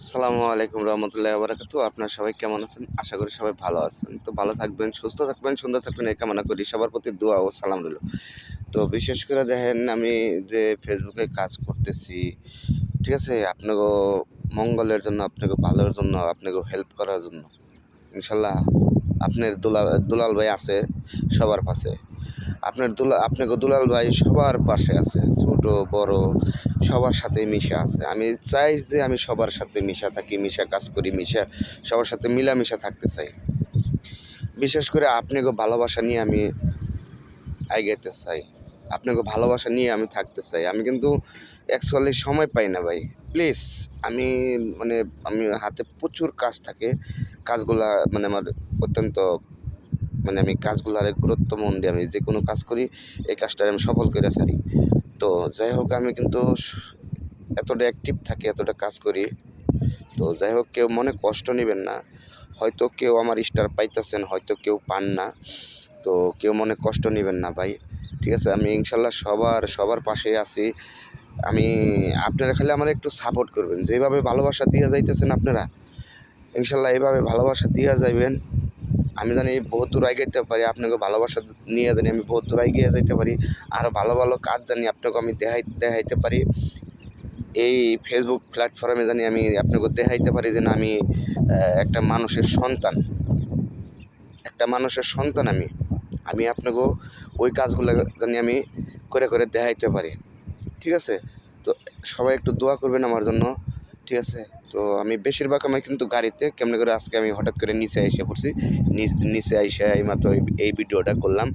আসসালামু আলাইকুম রহমতুল্লাহি ওয়া বারাকাতুহু। আপনারা সবাই কেমন আছেন? আশা করি সবাই ভালো আছেন। তো ভালো থাকবেন, সুস্থ থাকবেন, সুন্দর থাকবেন এই কামনা করি। সবার প্রতি দোয়া ও সালাম রইল। তো বিশেষ করে দেখেন আমি যে ফেসবুকে কাজ করতেছি, ঠিক আছে? আপনাগো মঙ্গলের জন্য, আপনাগো ভালোর জন্য, আপনাগো হেল্প করার জন্য। ইনশাআল্লাহ আপনার দুলাল ভাই আছে সবার পাশে। আপনাকে দুলাল ভাই সবার পাশে আছে, ছোট বড় সবার সাথে মিশে আছে। আমি চাই যে আমি সবার সাথে মিশা থাকি, মিশা কাজ করি, মিশা সবার সাথে মিলামিশা থাকতে চাই। বিশেষ করে আপনাকে ভালোবাসা নিয়ে আমি আগাইতে চাই, আপনাকে ভালোবাসা নিয়ে আমি থাকতে চাই। আমি কিন্তু অ্যাকচুয়ালি সময় পাই না ভাই। প্লিজ আমি মানে আমি হাতে প্রচুর কাজ থাকে, কাজগুলা মানে আমার অত্যন্ত মানে আমি কাজগুলারে গুরুত্ব মন দিয়ে আমি যে কোনো কাজ করি, এই কাজটারে আমি সফল করে ছাড়ি। তো যাই হোক আমি কিন্তু এতটা অ্যাক্টিভ থাকি, এতটা কাজ করি। তো যাই হোক কেউ মনে কষ্ট নেবেন না। হয়তো কেউ আমার স্টার পাইতেছেন, হয়তো কেউ পান না। তো কেউ মনে কষ্ট নেবেন না ভাই। ঠিক আছে? আমি ইনশাল্লাহ সবার পাশেই আছি। আমি আপনারা খালি আমারে একটু সাপোর্ট করবেন। যেভাবে ভালোবাসা দিয়া যাইতেছেন আপনারা, ইনশাল্লাহ এভাবে ভালোবাসা দিয়া যাইবেন। আমি জানি বহুত দূর এগাইতে পারি, আপনাকে ভালোবাসা নিয়ে জানি আমি বহুত দূর এগিয়ে যাইতে পারি। আরও ভালো ভালো কাজ জানি আপনাকে আমি দেখাইতে পারি। এই ফেসবুক প্ল্যাটফর্মে জানি আমি আপনাকে দেখাইতে পারি যে না আমি একটা মানুষের সন্তান, আমি আপনাকেও ওই কাজগুলো জানি আমি করে দেখাইতে পারি। ঠিক আছে? তো সবাই একটু দোয়া করবেন আমার জন্য। ঠিক আছে? তো আমি বেশিরভাগ আমি কিন্তু গাড়িতে কেমনে করে আজকে আমি হঠাৎ করে নিচে এসে পড়ছি। নিচে আইসা এইমাত্র এই ভিডিওটা করলাম।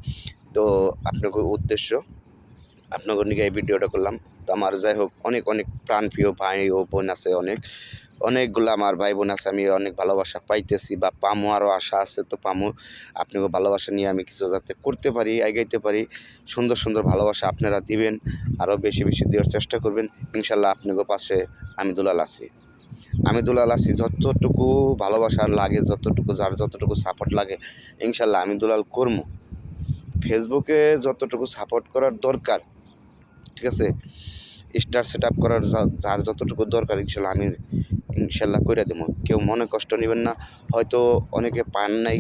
তো আপনাকে উদ্দেশ্য আপনাদের নিকে এই ভিডিওটা করলাম। তো আমার যাই হোক অনেক প্রাণপ্রিয় ভাই ও বোন আছে, অনেকগুলো আমার ভাই বোন আছে। আমি অনেক ভালোবাসা পাইতেছি বা পামো, আরও আশা আছে তো পামো। আপনাকে ভালোবাসা নিয়ে আমি কিছু যাতে করতে পারি, এগাইতে পারি। সুন্দর ভালোবাসা আপনারা দিবেন, আরও বেশি দেওয়ার চেষ্টা করবেন। ইনশাল্লাহ আপনাকে পাশে আমি দুলাল আছি। যতটুকু ভালোবাসা লাগে, যার যতটুকু সাপোর্ট লাগে, ইনশাল্লাহ আমি দুলাল করবো। ফেসবুকে যতটুকু সাপোর্ট করার দরকার, ঠিক আছে, স্টার সেট আপ করার যার যতটুকু দরকার ইনশাল্লাহ করে দেবো। কেউ মনে কষ্ট নেবেন না। হয়তো অনেকে পান নাই,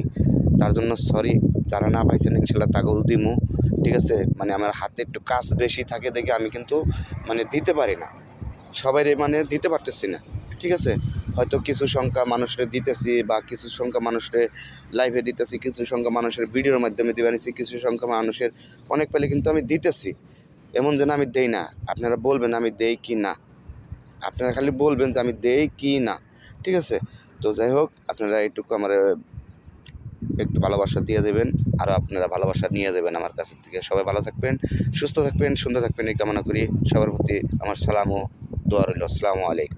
তার জন্য সরি। যারা না পাইছেন ইনশাল্লাহ তাকেও দিমু। ঠিক আছে? মানে আমার হাতে একটু কাজ বেশি থাকে দেখে আমি কিন্তু মানে দিতে পারি না, সবাইরে মানে দিতে পারতেছি না। ঠিক আছে? হয়তো কিছু সংখ্যা মানুষরে দিতেছি বা কিছু সংখ্যা মানুষরে লাইভে দিতেছি, কিছু সংখ্যা মানুষের ভিডিওর মাধ্যমে দিবে নিছি, কিছু সংখ্যা মানুষের অনেক পেলে কিন্তু আমি দিতেছি। এমন যেন আমি দেই না। আপনারা বলবেন আমি দেই কি না, আপনারা খালি বলবেন যে আমি দেই কি না। ঠিক আছে? তো যাই হোক আপনারা এইটুকু আমার একটু ভালোবাসা দিয়ে দেবেন, আরও আপনারা ভালোবাসা নিয়ে যাবেন আমার কাছ থেকে। সবাই ভালো থাকবেন, সুস্থ থাকবেন, সুন্দর থাকবেন এই কামনা করি। সবার প্রতি আমার সালাম ও দোয়া রইল। আসসালামু আলাইকুম।